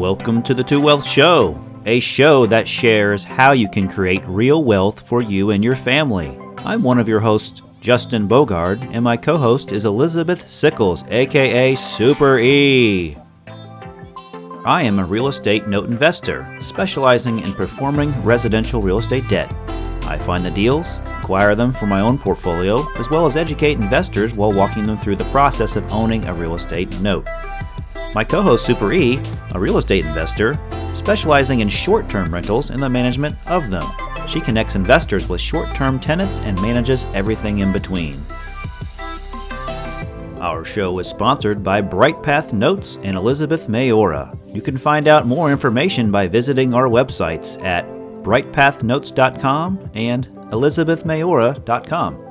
Welcome to the Two Wealth Show, a show that shares how you can create real wealth for you and your family. I'm one of your hosts, Justin Bogard, and my co-host is Elizabeth Sickles, aka Super E. I am a real estate note investor, specializing in performing residential real estate debt. I find the deals, acquire them for my own portfolio, as well as educate investors while walking them through the process of owning a real estate note. My co-host Super E, a real estate investor, specializing in short-term rentals and the management of them. She connects investors with short-term tenants and manages everything in between. Our show is sponsored by BrightPath Notes and Elizabeth Maora. You can find out more information by visiting our websites at brightpathnotes.com and elizabethmaora.com.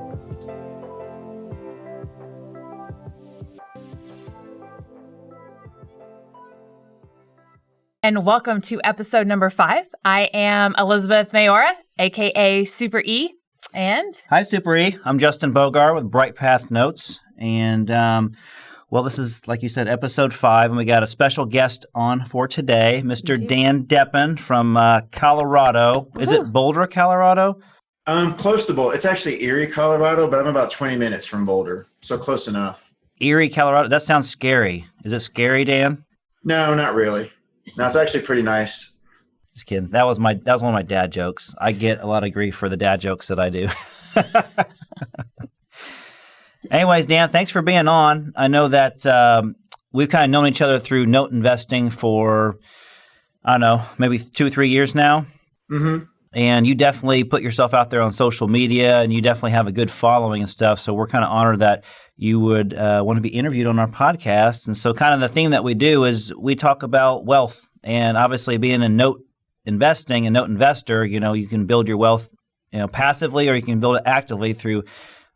And welcome to episode number 5. I am Elizabeth Maora, aka Super E, and Hi, Super E. I'm Justin Bogard with BrightPath Notes, and this is, like you said, episode 5, and we got a special guest on for today, Mr. Dan Deppen from Colorado. Is it Boulder, Colorado? Close to Boulder. It's actually Erie, Colorado, but I'm about 20 minutes from Boulder, so close enough. Erie, Colorado. That sounds scary. Is it scary, Dan? No, not really. No, it's actually pretty nice. Just kidding. That was one of my dad jokes. I get a lot of grief for the dad jokes that I do. Anyways, Dan, thanks for being on. I know that we've kind of known each other through note investing for, I don't know, maybe 2 or 3 years now. Mm-hmm. And you definitely put yourself out there on social media, and you definitely have a good following and stuff. So we're kind of honored that you would want to be interviewed on our podcast. And so kind of the theme that we do is we talk about wealth. And obviously being a note investing, a note investor, you can build your wealth passively, or you can build it actively through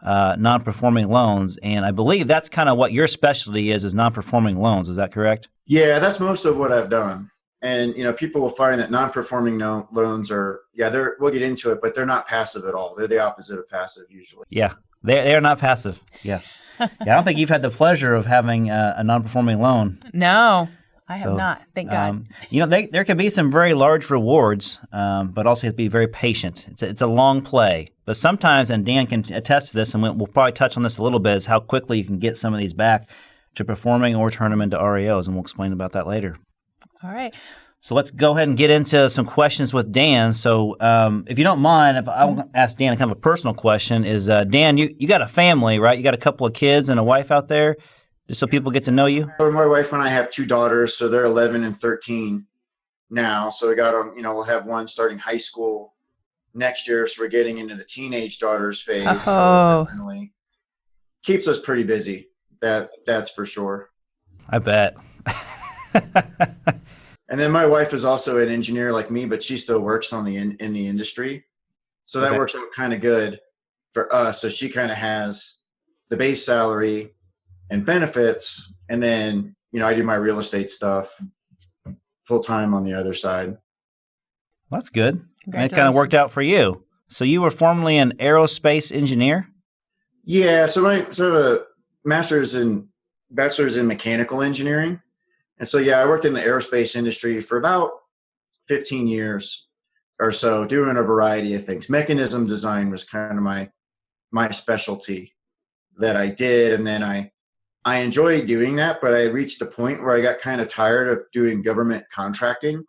non-performing loans. And I believe that's kind of what your specialty is non-performing loans. Is that correct? Yeah, that's most of what I've done. And, people will find that non-performing loans are, we'll get into it, but they're not passive at all. They're the opposite of passive usually. Yeah, they're not passive. Yeah. I don't think you've had the pleasure of having a non-performing loan. No, I have not. Thank God. There can be some very large rewards, but also you have to be very patient. It's a long play. But sometimes, and Dan can attest to this, and we'll probably touch on this a little bit, is how quickly you can get some of these back to performing or turn them into REOs, and we'll explain about that later. All right. So let's go ahead and get into some questions with Dan. So if you don't mind, if I want to ask Dan kind of a personal question, is Dan, you got a family, right? You got a couple of kids and a wife out there, just so people get to know you? My wife and I have 2 daughters, so they're 11 and 13 now. So we got them, we'll have one starting high school next year, so we're getting into the teenage daughters phase. Oh. So definitely keeps us pretty busy. That's for sure. I bet. And then my wife is also an engineer like me, but she still works in the industry. So that works out kind of good for us. So she kind of has the base salary and benefits. And then, I do my real estate stuff full time on the other side. Well, that's good. And it kind of worked out for you. So you were formerly an aerospace engineer? Yeah. So I sort of a bachelor's in mechanical engineering. And so, I worked in the aerospace industry for about 15 years or so, doing a variety of things. Mechanism design was kind of my specialty that I did. And then I enjoyed doing that, but I reached a point where I got kind of tired of doing government contracting.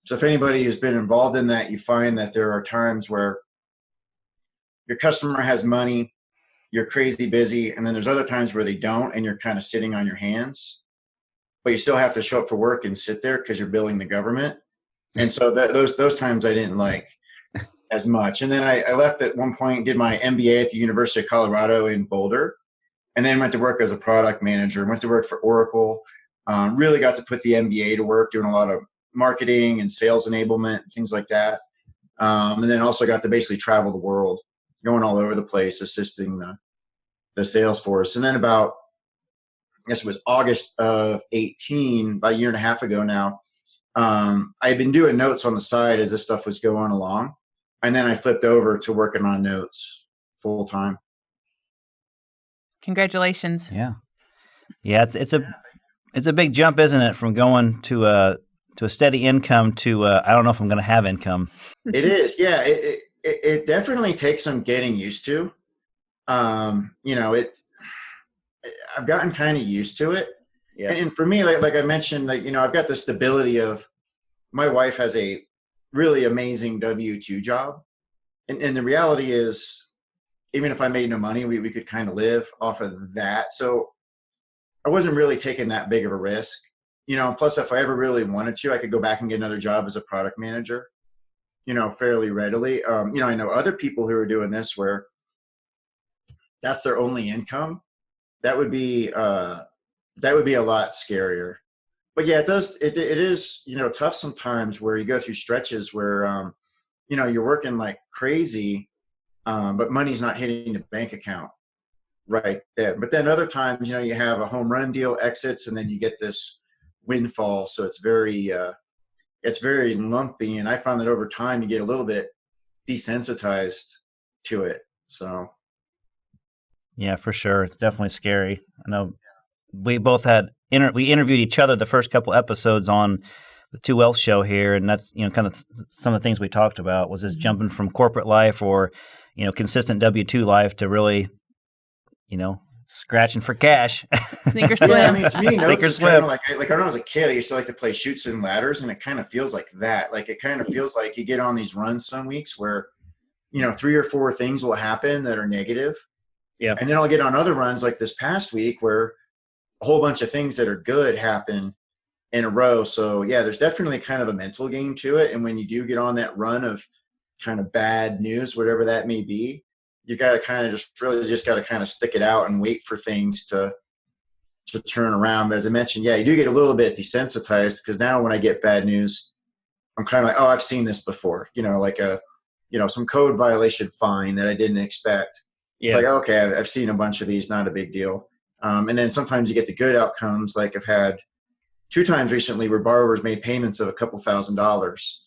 So if anybody who's been involved in that, you find that there are times where your customer has money, you're crazy busy, and then there's other times where they don't, and you're kind of sitting on your hands. But you still have to show up for work and sit there because you're billing the government. And so those times I didn't like as much. And then I left at one point, did my MBA at the University of Colorado in Boulder, and then went to work as a product manager, went to work for Oracle, really got to put the MBA to work, doing a lot of marketing and sales enablement, things like that. And then also got to basically travel the world, going all over the place, assisting the sales force. And then about, I guess it was August of 18, about a year and a half ago now, I had been doing notes on the side as this stuff was going along. And then I flipped over to working on notes full time. Congratulations. Yeah. Yeah, it's a big jump, isn't it, from going to a steady income to I don't know if I'm going to have income. It is, yeah. It definitely takes some getting used to. It's I've gotten kind of used to it. Yeah. And for me, like I mentioned, like, I've got the stability of my wife has a really amazing W-2 job. And the reality is, even if I made no money, we could kind of live off of that. So I wasn't really taking that big of a risk. Plus if I ever really wanted to, I could go back and get another job as a product manager, fairly readily. I know other people who are doing this where that's their only income. That would be a lot scarier. But yeah, it is, tough sometimes where you go through stretches where, you're working like crazy, but money's not hitting the bank account right then. But then other times, you have a home run deal exits and then you get this windfall. So it's very lumpy. And I found that over time you get a little bit desensitized to it. So. Yeah, for sure. It's definitely scary. I know we both we interviewed each other the first couple episodes on the Two Wealth show here. And that's, kind of some of the things we talked about was just jumping from corporate life or, consistent W-2 life to really, scratching for cash. Sink or swim. Yeah, I mean, to me, Sink or it's swim. kind of like when I was a kid, I used to like to play chutes and ladders, and it kind of feels like that. Like it kind of feels like you get on these runs some weeks where, 3 or 4 things will happen that are negative. Yeah. And then I'll get on other runs like this past week where a whole bunch of things that are good happen in a row. So yeah, there's definitely kind of a mental game to it. And when you do get on that run of kind of bad news, whatever that may be, you got to kind of just got to kind of stick it out and wait for things to turn around. But as I mentioned, yeah, you do get a little bit desensitized because now when I get bad news, I'm kind of like, oh, I've seen this before, like some code violation fine that I didn't expect. Yeah. It's like, okay, I've seen a bunch of these, not a big deal. And then sometimes you get the good outcomes. Like I've had 2 times recently where borrowers made payments of a couple $1,000s.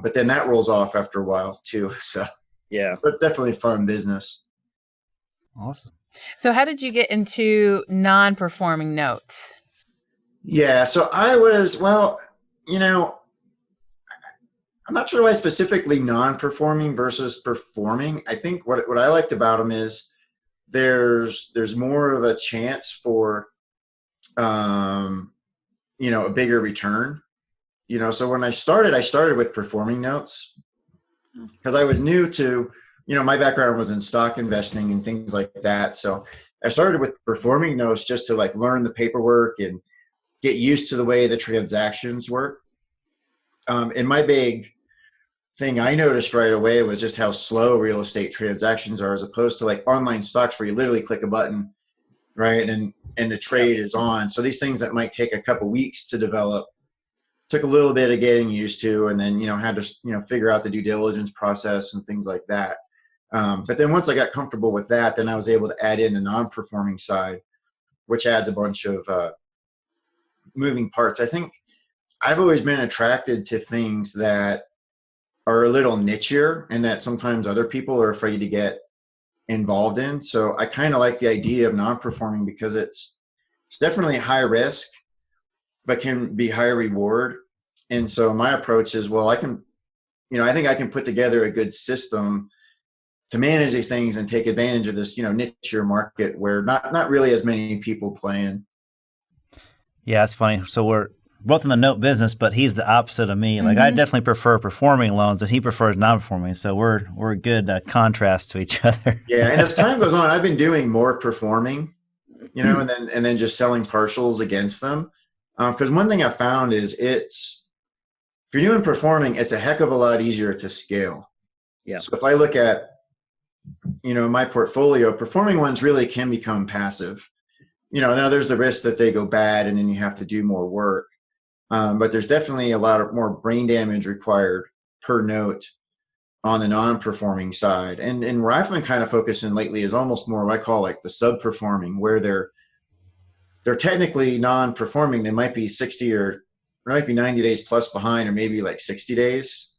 But then that rolls off after a while too. So yeah, but definitely fun business. Awesome. So how did you get into non-performing notes? Yeah. So I was, I'm not sure why specifically non-performing versus performing. I think what I liked about them is there's more of a chance for, a bigger return. So when I started with performing notes because I was new to, my background was in stock investing and things like that. So I started with performing notes just to like learn the paperwork and get used to the way the transactions work. And my big thing I noticed right away was just how slow real estate transactions are as opposed to like online stocks where you literally click a button, right? And the trade is on. So these things that might take a couple weeks to develop took a little bit of getting used to, and then, had to, figure out the due diligence process and things like that. But then once I got comfortable with that, then I was able to add in the non-performing side, which adds a bunch of moving parts. I think I've always been attracted to things that are a little nichier and that sometimes other people are afraid to get involved in. So I kind of like the idea of non-performing because it's definitely high risk, but can be high reward. And so my approach is, well, I think I can put together a good system to manage these things and take advantage of this, nichier market where not really as many people playing. Yeah, it's funny. So we're both in the note business, but he's the opposite of me. Like I definitely prefer performing loans and he prefers non-performing. So we're a good contrast to each other. Yeah. And as time goes on, I've been doing more performing, and then just selling partials against them. Because one thing I found is if you're doing performing, it's a heck of a lot easier to scale. Yeah. So if I look at, my portfolio, performing ones really can become passive. Now there's the risk that they go bad and then you have to do more work. But there's definitely a lot of more brain damage required per note on the non-performing side. And where I've been kind of focusing lately is almost more what I call like the sub-performing, where they're technically non-performing. They might be 60 or might be 90 days plus behind, or maybe like 60 days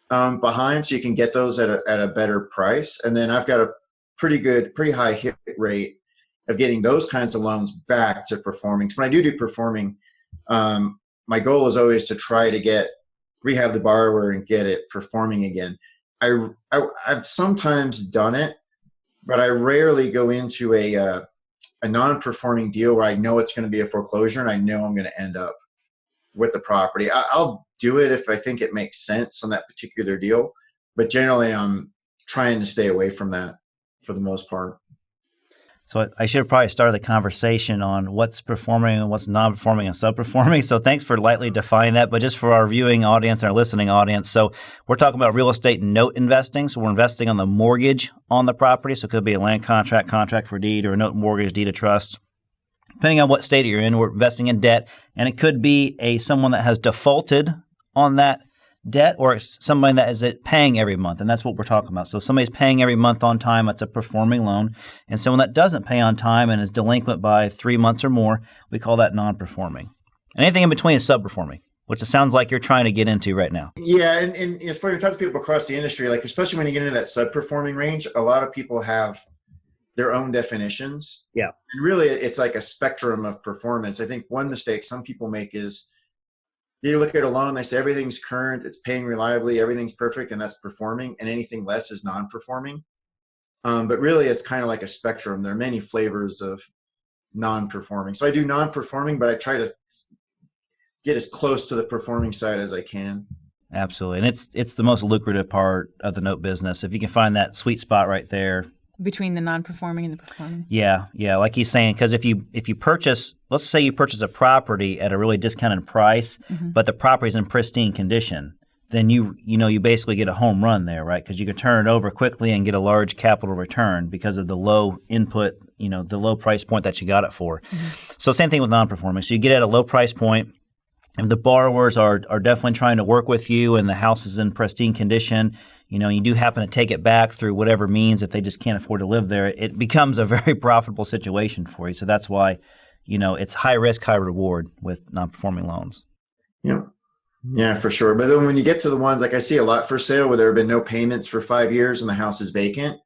behind. So you can get those at a better price. And then I've got a pretty high hit rate of getting those kinds of loans back to performing. So when I do performing, my goal is always to try to rehab the borrower and get it performing again. I've sometimes done it, but I rarely go into a non-performing deal where I know it's going to be a foreclosure and I know I'm going to end up with the property. I'll do it if I think it makes sense on that particular deal, but generally I'm trying to stay away from that for the most part. So I should have probably started the conversation on what's performing and what's non-performing and sub-performing. So thanks for lightly defining that. But just for our viewing audience and our listening audience, so we're talking about real estate note investing. So we're investing on the mortgage on the property. So it could be a land contract, contract for deed, or a note mortgage, deed of trust. Depending on what state you're in, we're investing in debt. And it could be someone that has defaulted on that debt, or somebody that is paying every month, and that's what we're talking about. So if somebody's paying every month on time, that's a performing loan. And someone that doesn't pay on time and is delinquent by 3 months or more, we call that non-performing. Anything in between is sub-performing, which it sounds like you're trying to get into right now. Yeah, and it's funny to talk to people across the industry, like especially when you get into that sub-performing range, a lot of people have their own definitions. Yeah. And really, it's like a spectrum of performance. I think one mistake some people make is you look at a loan, they say everything's current, it's paying reliably, everything's perfect, and that's performing, and anything less is non-performing. But really, it's kind of like a spectrum. There are many flavors of non-performing. So I do non-performing, but I try to get as close to the performing side as I can. Absolutely. And it's the most lucrative part of the note business. If you can find that sweet spot right there. Between the non-performing and the performing. Yeah. Like he's saying, because if you purchase, let's say you purchase a property at a really discounted price, but the property's in pristine condition, then you basically get a home run there, right? Because you can turn it over quickly and get a large capital return because of the low input, the low price point that you got it for. So same thing with non-performing. So you get at a low price point. If the borrowers are definitely trying to work with you and the house is in pristine condition, you do happen to take it back through whatever means, if they just can't afford to live there, it becomes a very profitable situation for you. So that's why, it's high risk, high reward with non-performing loans. Yeah, for sure. But then when you get to the ones, like I see a lot for sale where there have been no payments for 5 years and the house is vacant,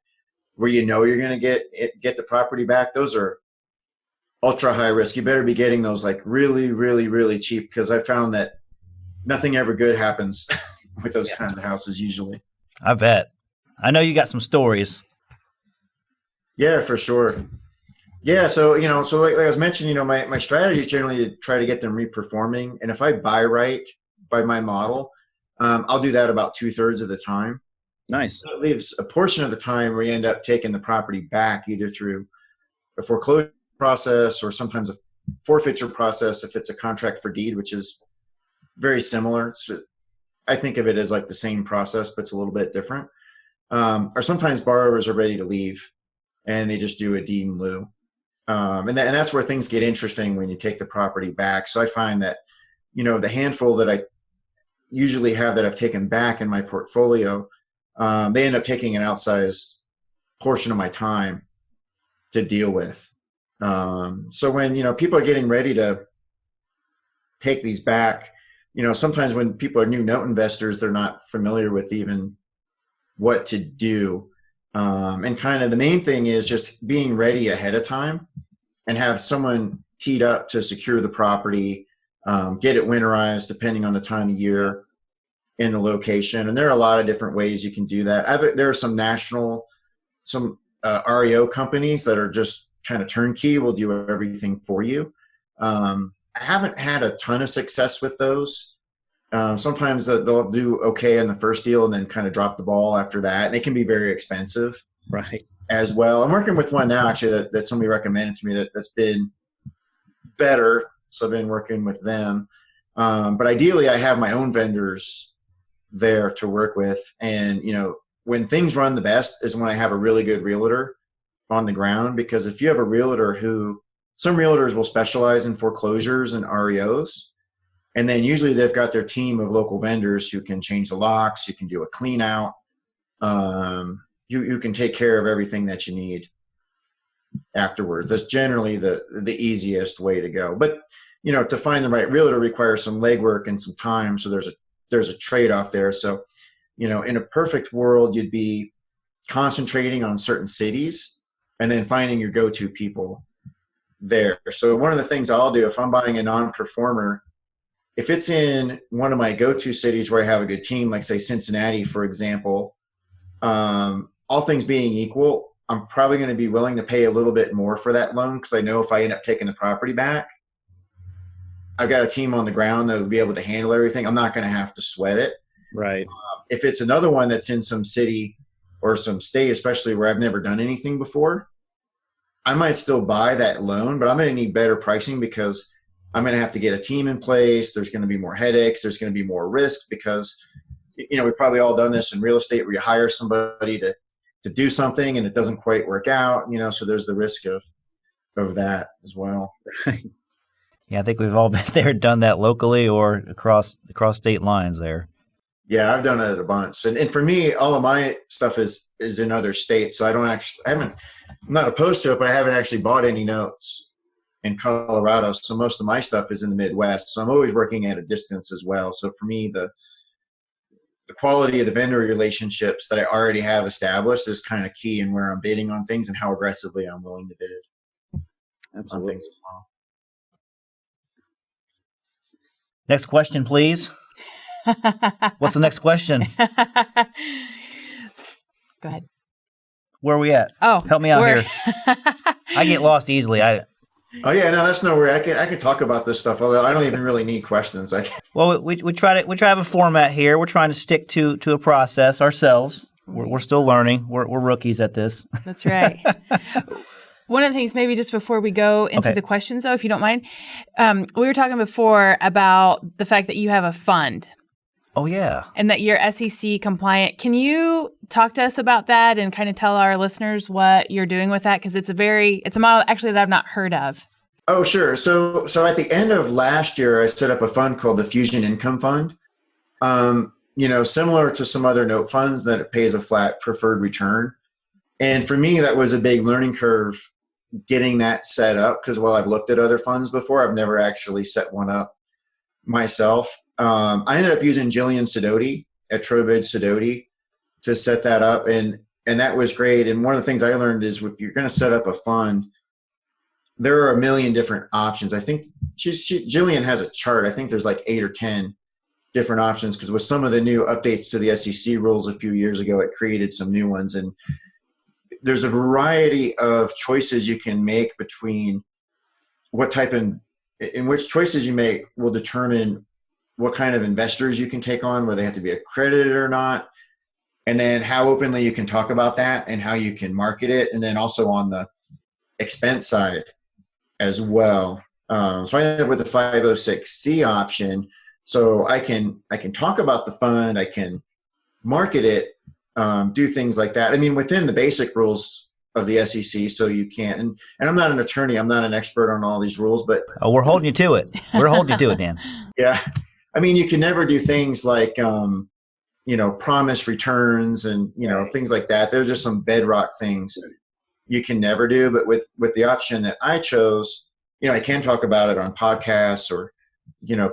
where you're going to get the property back, those are ultra high risk. You better be getting those like really, really, really cheap, because I found that nothing ever good happens with those kinds of houses usually. I bet. I know you got some stories. Yeah, for sure. Yeah, so like I was mentioning, my strategy is generally to try to get them reperforming, and if I buy right by my model, I'll do that about 2/3 of the time. Nice. So it leaves a portion of the time where you end up taking the property back, either through a foreclosure process or sometimes a forfeiture process if it's a contract for deed, which is very similar. I think of it as like the same process, but it's a little bit different. Or sometimes borrowers are ready to leave and they just do a deed in lieu. And that's where things get interesting when you take the property back. So I find that, the handful that I usually have that I've taken back in my portfolio, they end up taking an outsized portion of my time to deal with. So when, people are getting ready to take these back, sometimes when people are new note investors, they're not familiar with even what to do. And kind of the main thing is just being ready ahead of time and have someone teed up to secure the property, get it winterized depending on the time of year and the location. And there are a lot of different ways you can do that. There are some REO companies that are just kind of turnkey, will do everything for you. I haven't had a ton of success with those. Sometimes they'll do okay in the first deal and then kind of drop the ball after that. They can be very expensive, right, as well. I'm working with one now actually that somebody recommended to me that's been better. So I've been working with them. But ideally I have my own vendors there to work with. And, when things run the best is when I have a really good realtor on the ground, because if you have a realtor some realtors will specialize in foreclosures and REOs. And then usually they've got their team of local vendors who can change the locks, you can do a clean out. You can take care of everything that you need afterwards. That's generally the easiest way to go. But, to find the right realtor requires some legwork and some time. So there's a trade-off there. So, in a perfect world, you'd be concentrating on certain cities and then finding your go-to people there. So one of the things I'll do if I'm buying a non-performer if it's in one of my go-to cities where I have a good team, like say Cincinnati, for example, all things being equal, I'm probably going to be willing to pay a little bit more for that loan because I know if I end up taking the property back, I've got a team on the ground that will be able to handle everything. I'm not going to have to sweat it. Right. If it's another one that's in some city or some state, especially where I've never done anything before, I might still buy that loan, but I'm going to need better pricing because I'm going to have to get a team in place. There's going to be more headaches. There's going to be more risk because, we've probably all done this in real estate where you hire somebody to do something and it doesn't quite work out, so there's the risk of that as well. Yeah, I think we've all been there, done that locally or across state lines there. Yeah, I've done it a bunch. And for me, all of my stuff is in other states. So I'm not opposed to it, but I haven't actually bought any notes in Colorado. So most of my stuff is in the Midwest. So I'm always working at a distance as well. So for me, the quality of the vendor relationships that I already have established is kind of key in where I'm bidding on things and how aggressively I'm willing to bid on things as well. Next question, please. What's the next question? Go ahead. Where are we at? Oh, help me out here. I get lost easily. Oh yeah, no, that's no worry. I can talk about this stuff. Although I don't even really need questions. Well, we try to have a format here. We're trying to stick to a process ourselves. We're still learning. We're rookies at this. That's right. One of the things, maybe just before we go into the questions, though, if you don't mind, we were talking before about the fact that you have a fund. Oh, yeah. And that you're SEC compliant. Can you talk to us about that and kind of tell our listeners what you're doing with that? Because it's a model actually that I've not heard of. Oh, sure. So at the end of last year, I set up a fund called the Fusion Income Fund. Similar to some other note funds that it pays a flat preferred return. And for me, that was a big learning curve getting that set up because while I've looked at other funds before, I've never actually set one up myself. I ended up using Jillian Sidoti at Trowbridge Sidoti to set that up, and that was great. And one of the things I learned is if you're going to set up a fund, there are a million different options. I think Jillian has a chart. I think there's like 8 or 10 different options because with some of the new updates to the SEC rules a few years ago, it created some new ones. And there's a variety of choices you can make between what type in which choices you make will determine what kind of investors you can take on, whether they have to be accredited or not, and then how openly you can talk about that and how you can market it, and then also on the expense side as well. So I ended up with the 506C option, so I can talk about the fund, I can market it, do things like that. I mean, within the basic rules of the SEC, so you can't. And I'm not an attorney, I'm not an expert on all these rules, but we're holding you to it. We're holding you to it, Dan. Yeah. I mean, you can never do things like, promise returns and, things like that. There's just some bedrock things you can never do. But with the option that I chose, I can talk about it on podcasts or,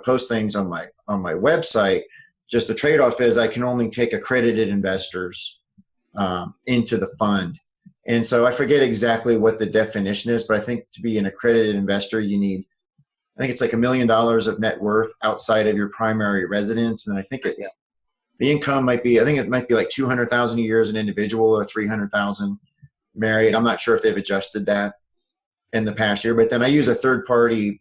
post things on my website. Just the trade-off is I can only take accredited investors into the fund. And so I forget exactly what the definition is, but I think to be an accredited investor, you need, I think it's like $1 million of net worth outside of your primary residence. And I think the income might be like 200,000 a year as an individual or 300,000 married. I'm not sure if they've adjusted that in the past year, but then I use a third party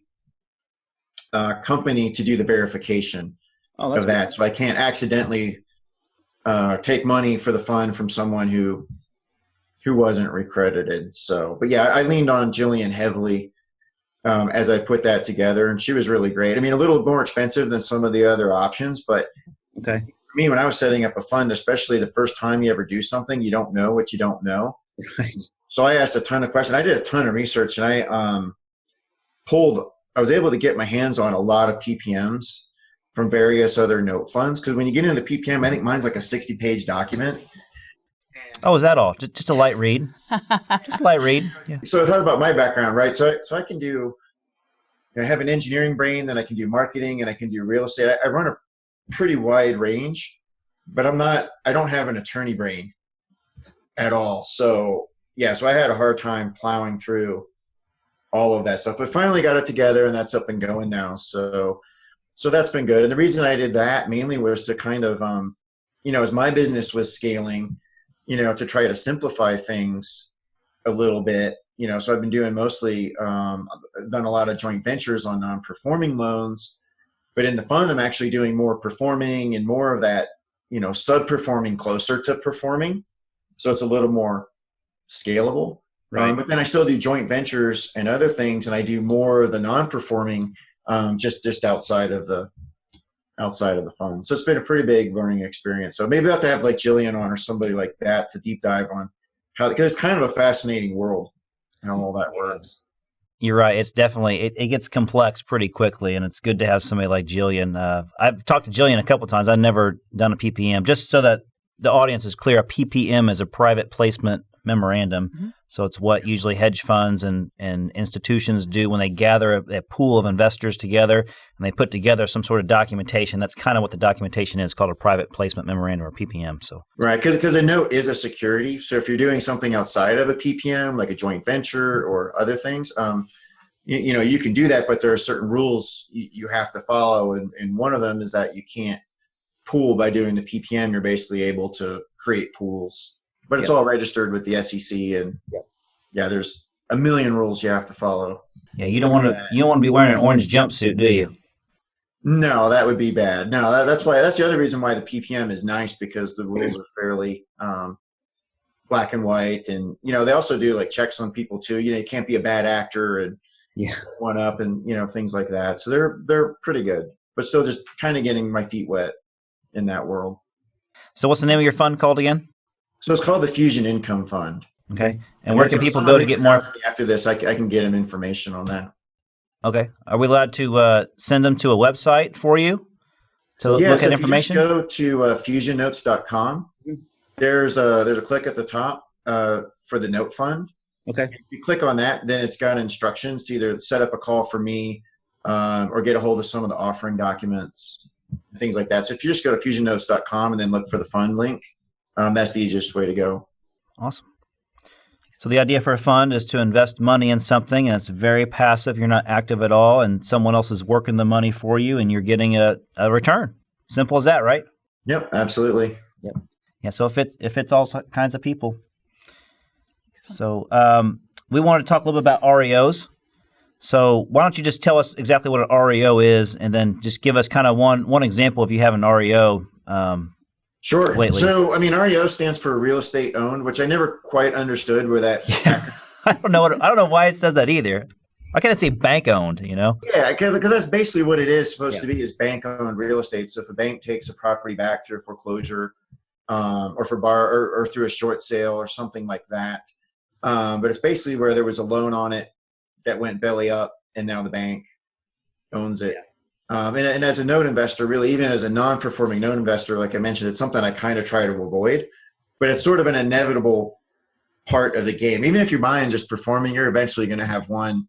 company to do the verification of that. So I can't accidentally take money for the fund from someone who wasn't accredited. So, but yeah, I leaned on Jillian heavily as I put that together, and she was really great. I mean, a little more expensive than some of the other options, but for me, when I was setting up a fund, especially the first time you ever do something, you don't know what you don't know. Right. So I asked a ton of questions. I did a ton of research, and I was able to get my hands on a lot of PPMs from various other note funds. Because when you get into the PPM, I think mine's like a 60-page document. Oh, is that all? Just a light read? Just a light read. Yeah. So I thought about my background, right? So I can do, I have an engineering brain, then I can do marketing, and I can do real estate. I run a pretty wide range, but I don't have an attorney brain at all. So yeah, so I had a hard time plowing through all of that stuff, but finally got it together, and that's up and going now. So So that's been good. And the reason I did that mainly was to kind of, as my business was scaling, to try to simplify things a little bit, so I've been doing mostly, I've done a lot of joint ventures on non-performing loans, but in the fund, I'm actually doing more performing and more of that, sub-performing closer to performing. So it's a little more scalable. Right. But then I still do joint ventures and other things, and I do more of the non-performing, just outside of the fund. So it's been a pretty big learning experience. So maybe I'll have to have like Jillian on or somebody like that to deep dive on how, because it's kind of a fascinating world, how all that works. You're right. It's definitely, it gets complex pretty quickly, and it's good to have somebody like Jillian. I've talked to Jillian a couple of times. I've never done a PPM, just so that the audience is clear. A PPM is a private placement memorandum. Mm-hmm. So it's what usually hedge funds and institutions do when they gather a pool of investors together and they put together some sort of documentation. That's kind of what the documentation is, called a private placement memorandum, or PPM. So right, because a note is a security. So if you're doing something outside of a PPM, like a joint venture or other things, you can do that, but there are certain rules you have to follow, and one of them is that you can't pool by doing the PPM. You're basically able to create pools. But it's all registered with the SEC, and there's a million rules you have to follow. Yeah, you don't want to be wearing an orange jumpsuit, do you? No, that would be bad. No, that's the other reason why the PPM is nice, because the rules are fairly black and white, and they also do like checks on people too. You can't be a bad actor and set one up, and things like that. So they're pretty good, but still just kind of getting my feet wet in that world. So what's the name of your fund called again? So it's called the Fusion Income Fund. Okay. And where can people go to get more? After this, I can get them information on that. Okay. Are we allowed to send them to a website for you to look at information? If you just go to fusionnotes.com, there's a click at the top for the note fund. Okay. If you click on that, then it's got instructions to either set up a call for me or get a hold of some of the offering documents, things like that. So if you just go to fusionnotes.com and then look for the fund link, that's the easiest way to go. Awesome. So the idea for a fund is to invest money in something, and it's very passive. You're not active at all, and someone else is working the money for you, and you're getting a return. Simple as that, right? Yep, absolutely. Yep. Yeah. So it fits all kinds of people. So we wanted to talk a little bit about REOs. So why don't you just tell us exactly what an REO is, and then just give us kind of one example if you have an REO. Sure. Lately. So, REO stands for real estate owned, which I never quite understood where that. I don't know why it says that either. Why can't it say bank owned? Yeah, because that's basically what it is supposed to be, is bank owned real estate. So if a bank takes a property back through a foreclosure, or for or through a short sale or something like that, but it's basically where there was a loan on it that went belly up, and now the bank owns it. And as a note investor, really, even as a non-performing note investor, like I mentioned, it's something I kind of try to avoid, but it's sort of an inevitable part of the game. Even if you're buying just performing, you're eventually going to have one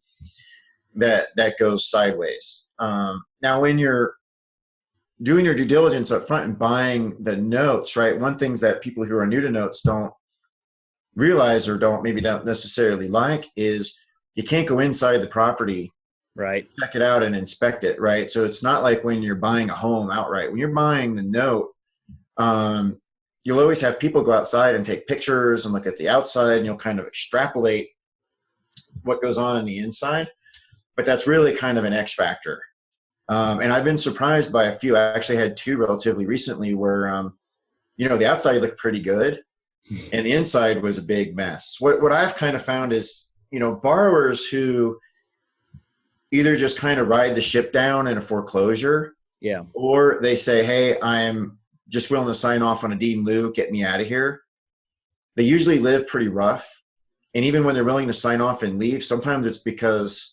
that goes sideways. Now, when you're doing your due diligence up front and buying the notes, right, one thing that people who are new to notes don't realize, or don't necessarily like, is you can't go inside the property, right, check it out and inspect it, right? So it's not like when you're buying a home outright. When you're buying the note, you'll always have people go outside and take pictures and look at the outside, and you'll kind of extrapolate what goes on the inside. But that's really kind of an X factor. And I've been surprised by a few. I actually had two relatively recently where, the outside looked pretty good and the inside was a big mess. What I've kind of found is, borrowers who either just kind of ride the ship down in a foreclosure, or they say, hey, I'm just willing to sign off on a deed in lieu, get me out of here. They usually live pretty rough. And even when they're willing to sign off and leave, sometimes it's because,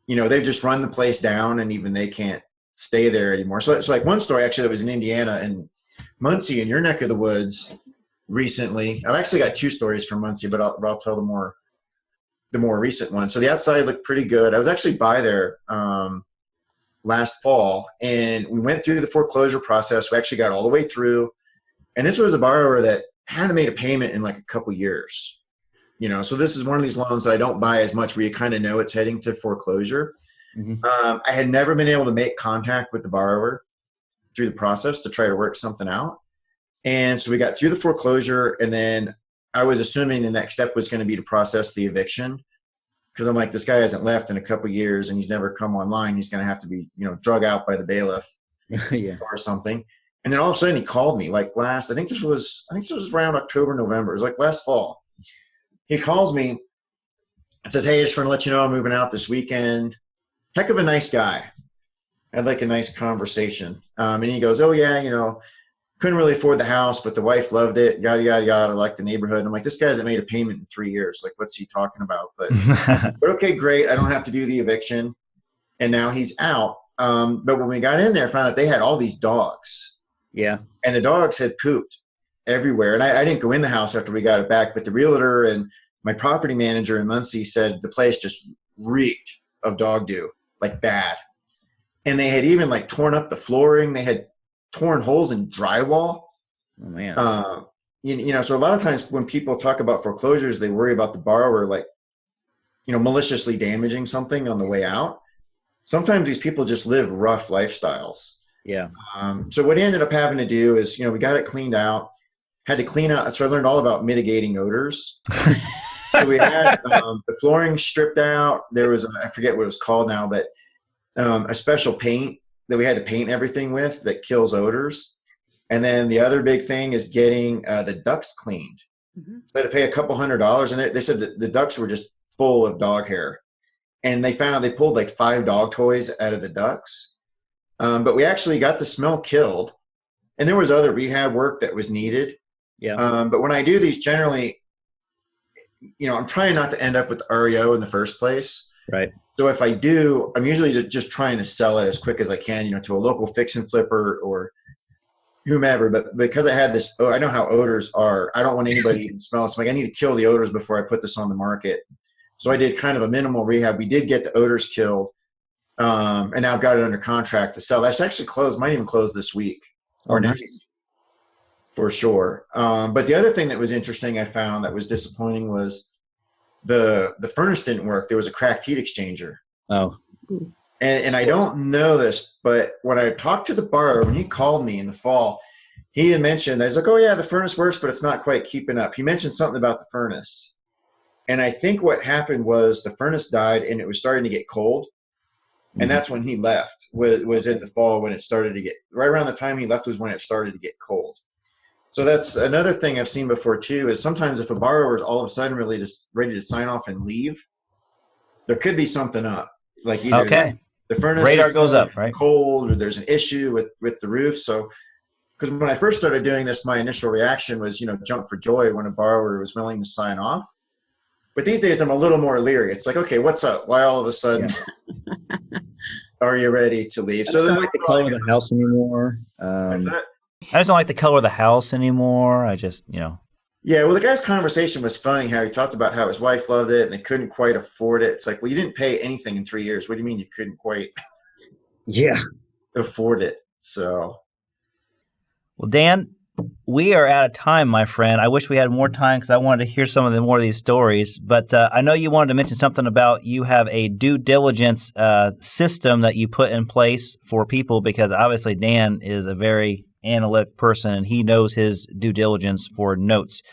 they've just run the place down and even they can't stay there anymore. So it's like one story actually that was in Indiana and Muncie, in your neck of the woods recently. I've actually got two stories from Muncie, but I'll tell the more recent one. So the outside looked pretty good. I was actually by there last fall, and we went through the foreclosure process. We actually got all the way through, and this was a borrower that hadn't made a payment in like a couple years. So this is one of these loans that I don't buy as much, where you kind of know it's heading to foreclosure. I had never been able to make contact with the borrower through the process to try to work something out. And so we got through the foreclosure, and then I was assuming the next step was going to be to process the eviction, because I'm like, this guy hasn't left in a couple of years and he's never come online. He's going to have to be, drug out by the bailiff or something. And then all of a sudden he called me like I think this was around October, November. It was like last fall. He calls me and says, hey, I just want to let you know I'm moving out this weekend. Heck of a nice guy. Had like a nice conversation. And he goes, oh yeah, couldn't really afford the house, but the wife loved it. Yada, yada, yada. I like the neighborhood. And I'm like, this guy hasn't made a payment in 3 years. Like, what's he talking about? But okay, great. I don't have to do the eviction. And now he's out. But when we got in there, I found out they had all these dogs. Yeah. And the dogs had pooped everywhere. And I didn't go in the house after we got it back, but the realtor and my property manager in Muncie said the place just reeked of dog doo, like bad. And they had even like torn up the flooring. They had torn holes in drywall. Oh man. So a lot of times when people talk about foreclosures, they worry about the borrower, like, maliciously damaging something on the way out. Sometimes these people just live rough lifestyles. Yeah. So what he ended up having to do is, we got it cleaned out, had to clean out. So I learned all about mitigating odors. So we had the flooring stripped out. There was, I forget what it was called now, but a special paint that we had to paint everything with that kills odors. And then the other big thing is getting the ducts cleaned. Mm-hmm. So I had to pay a couple $100s, and they said that the ducts were just full of dog hair. And they pulled like 5 dog toys out of the ducts. But we actually got the smell killed. And there was other rehab work that was needed. Yeah. But when I do these, generally, I'm trying not to end up with REO in the first place. Right. So if I do, I'm usually just trying to sell it as quick as I can, to a local fix and flipper or whomever. But because I had this, I know how odors are. I don't want anybody to even smell it. So I need to kill the odors before I put this on the market. So I did kind of a minimal rehab. We did get the odors killed. And now I've got it under contract to sell. That's actually closed. Might even close this week or next, for sure. But the other thing that was interesting I found that was disappointing was the furnace didn't work. There was a cracked heat exchanger. Oh. And I don't know this, but when I talked to the borrower, when he called me in the fall, he had mentioned, I was like, oh yeah, the furnace works, but it's not quite keeping up. He mentioned something about the furnace. And I think what happened was the furnace died and it was starting to get cold. And that's when he left, was in the fall when it started to get, right around the time he left was when it started to get cold. So that's another thing I've seen before too, is sometimes if a borrower is all of a sudden really just ready to sign off and leave, there could be something up. Like either the furnace radar goes up, right? Cold, or there's an issue with the roof. So, because when I first started doing this, my initial reaction was, jump for joy when a borrower was willing to sign off. But these days I'm a little more leery. It's like, okay, what's up? Why all of a sudden are you ready to leave? I don't like the color of the house anymore. What's that? I just don't like the color of the house anymore. I just, Yeah, well, the guy's conversation was funny, how he talked about how his wife loved it and they couldn't quite afford it. It's like, well, you didn't pay anything in 3 years. What do you mean you couldn't quite afford it? So. Well, Dan, we are out of time, my friend. I wish we had more time because I wanted to hear some of more of these stories. But I know you wanted to mention something about you have a due diligence system that you put in place for people, because obviously Dan is a very analytic person and he knows his due diligence for notes.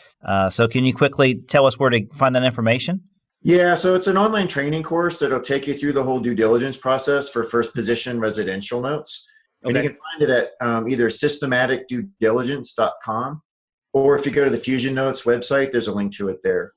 So can you quickly tell us where to find that information? Yeah, so it's an online training course that'll take you through the whole due diligence process for first position residential notes. And you can find it at either systematicduediligence.com, or if you go to the Fusion Notes website, there's a link to it there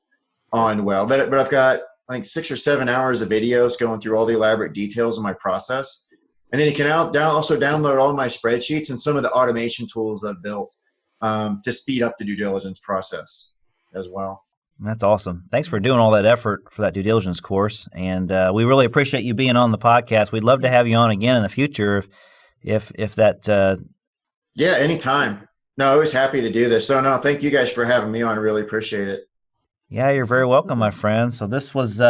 on well. But I've got like 6 or 7 hours of videos going through all the elaborate details of my process. And then you can also download all my spreadsheets and some of the automation tools I've built to speed up the due diligence process as well. That's awesome. Thanks for doing all that effort for that due diligence course. And we really appreciate you being on the podcast. We'd love to have you on again in the future if that. Yeah, anytime. No, I was happy to do this. So no, thank you guys for having me on. I really appreciate it. Yeah, you're very welcome, my friend. So this was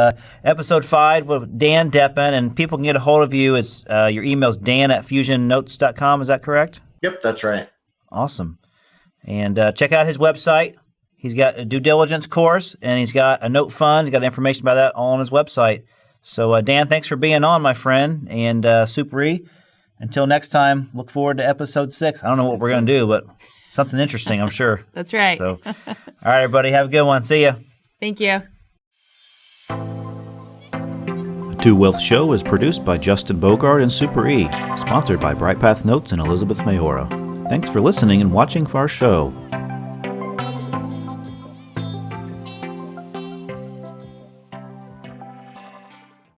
episode 5 with Dan Deppen, and people can get a hold of you. Your email is dan@fusionnotes.com. Is that correct? Yep, that's right. Awesome. And check out his website. He's got a due diligence course, and he's got a note fund. He's got information about that all on his website. So, Dan, thanks for being on, my friend. And Super E, until next time, look forward to episode 6. I don't know what we're going to do, but something interesting, I'm sure. That's right. So, all right, everybody, have a good one. See ya. Thank you. The Two Wealth Show is produced by Justin Bogard and Super E, sponsored by BrightPath Notes and Elizabeth Maora. Thanks for listening and watching for our show.